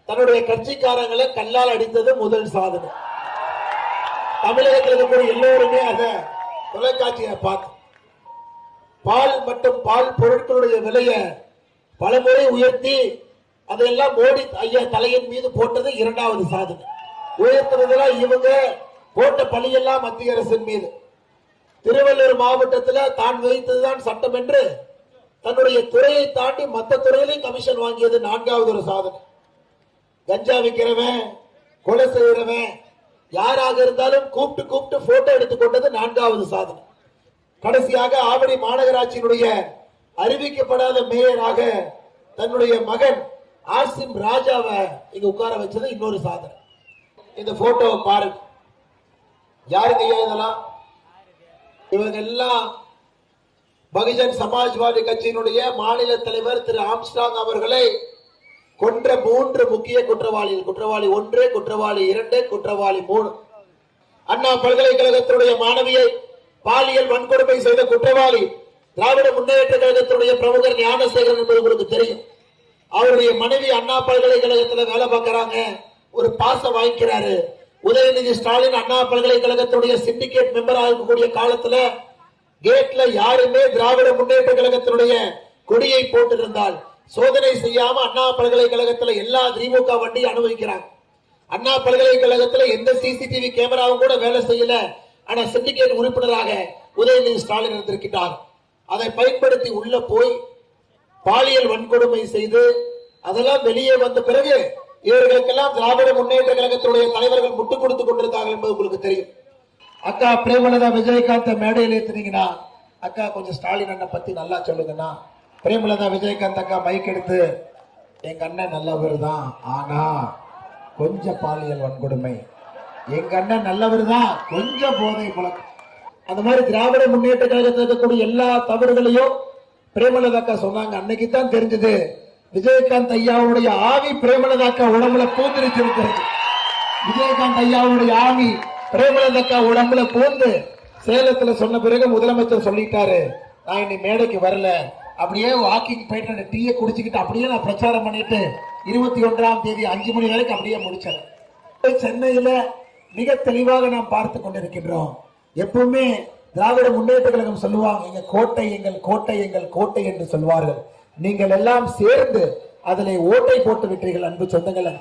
தன்னுடைய கட்சிக்காரங்களை கல்லால் அடித்தது முதல் சாதனை. தமிழகத்தில் இருக்கக்கூடிய எல்லோருமே அதை தொலைக்காட்சியை பார்த்து பால் மற்றும் பால் பொருட்களுடைய விலையை பலமுறை உயர்த்தி அதையெல்லாம் மோடி ஐயா தலையின் மீது போட்டது இரண்டாவது சாதனை. உயர்த்துறதெல்லாம் இவங்க போட்ட பழியெல்லாம் மத்திய அரசின் மீது. திருவள்ளூர் மாவட்டத்தில் தான் வைத்ததுதான் சட்டம் என்று தன்னுடைய துறையை தாண்டி மற்ற துறையிலையும் கமிஷன் வாங்கியது நான்காவது ஒரு சாதனை. கஞ்சா விற்கிறவன், கொலை செய்கிறவன் யாராக இருந்தாலும் கூப்பிட்டு போட்டோ எடுத்துக்கொண்டது நான்காவது சாதனை. கடைசியாக ஆவடி மாநகராட்சியினுடைய அறிவிக்கப்படாத மேயராக தன்னுடைய மகன் ஆசிம் ராஜாவை இங்க உட்கார வச்சது இன்னொரு சாதனை. இந்த போட்டோவை பாருங்க. யாருங்க இதெல்லாம்? இவங்க எல்லாம் பகுஜன் சமாஜ்வாதி கட்சியினுடைய மாநில தலைவர் திரு ஆம்ஸ்ட்ராங் அவர்களை கொன்ற 3 முக்கிய குற்றவாளிகள். குற்றவாளி 1, குற்றவாளி 2, குற்றவாளி 3. அண்ணா பல்கலைக்கழகத்தினுடைய மாணவியை பாலியல் வன்கொடுமை செய்த குற்றவாளி திராவிட முன்னேற்ற கழகத்தினுடைய பிரமுகர் ஞானசேகரன் என்பது உங்களுக்கு தெரியும். அவருடைய மனைவி அண்ணா பல்கலைக்கழகத்தில் வேலை பார்க்கிறாங்க. ஒரு பாசம் வாங்கிக்கிறாரு. உதயநிதி ஸ்டாலின் அண்ணா பல்கலைக்கழகத்துடைய சிண்டிகேட் மெம்பராக இருக்கக்கூடிய காலத்துல கேட்ல யாருமே திராவிட முன்னேற்ற கழகத்தினுடைய கொடியை போட்டிருந்தால் சோதனை செய்யாம அண்ணா பல்கலைக்கழகத்தில் எல்லா திமுக வண்டியும் அனுபவிக்கிறாங்க. அண்ணா பல்கலைக்கழகத்தில் எந்த சிசிடிவி கேமராவும் கூட வேலை செய்யல. ஆனா சிண்டிகேட் உறுப்பினராக உதயநிதி ஸ்டாலின் இருந்திருக்கிறார். அதை பயன்படுத்தி உள்ள போய் பாலியல் வன்கொடுமை செய்து அதெல்லாம் வெளியே வந்த பிறகு இவர்களுக்கெல்லாம் திராவிட முன்னேற்ற கழகத்துடைய தலைவர்கள் முட்டுக் கொடுத்துக் கொண்டிருந்தார்கள் என்பது உங்களுக்கு தெரியும். அக்கா பிரேமலதா விஜயகாந்த் மேடையில் ஏத்துனீங்கன்னா, அக்கா கொஞ்சம் ஸ்டாலின் அண்ணன் பத்தி நல்லா சொல்லுங்கன்னா, பிரேமலதா விஜயகாந்த் அக்கா மைக் எடுத்து எங்க அண்ணன் நல்லவர் தான், ஆனா கொஞ்சம் பாலியல் வன்கொடுமை, எங்க அண்ணன் நல்லவர் தான், கொஞ்சம் போதை பழக்கம். அந்த மாதிரி திராவிட முன்னேற்ற கழகத்தில் இருக்கக்கூடிய எல்லா தவறுகளையும் பிரேமலதா அக்கா சொன்னாங்க. அன்னைக்கு தான் தெரிஞ்சது விஜயகாந்த் ஐயாவுடைய ஆவி பிரேமலதா அக்கா உடம்புல பூந்திருச்சிருக்கிறது. விஜயகாந்த் ஐயாவுடைய ஆவி பிரேமலதா அக்கா உடம்புல பூந்து சேலத்துல சொன்ன பிறகு முதலமைச்சர் சொல்லிட்டாரு, நான் இன்னைக்கு மேடைக்கு வரல, அப்படியே வாக்கிங் போயிட்டு அந்த டீயை குடிச்சுக்கிட்டு அப்படியே நான் பிரச்சாரம் பண்ணிட்டு 21ஆம் தேதி 5 மணி வரைக்கும் அப்படியே முடிச்சேன். சென்னையில மிக தெளிவாக நாம் பார்த்து கொண்டிருக்கின்றோம். எப்பவுமே திராவிட முன்னேற்ற கழகம் சொல்லுவாங்க, எங்க கோட்டை எங்கள் கோட்டை எங்கள் கோட்டை என்று சொல்வார்கள். நீங்கள் எல்லாம் சேர்ந்து அதிலே ஓட்டை போட்டு விட்டீர்கள். அன்பு சொந்தங்களை,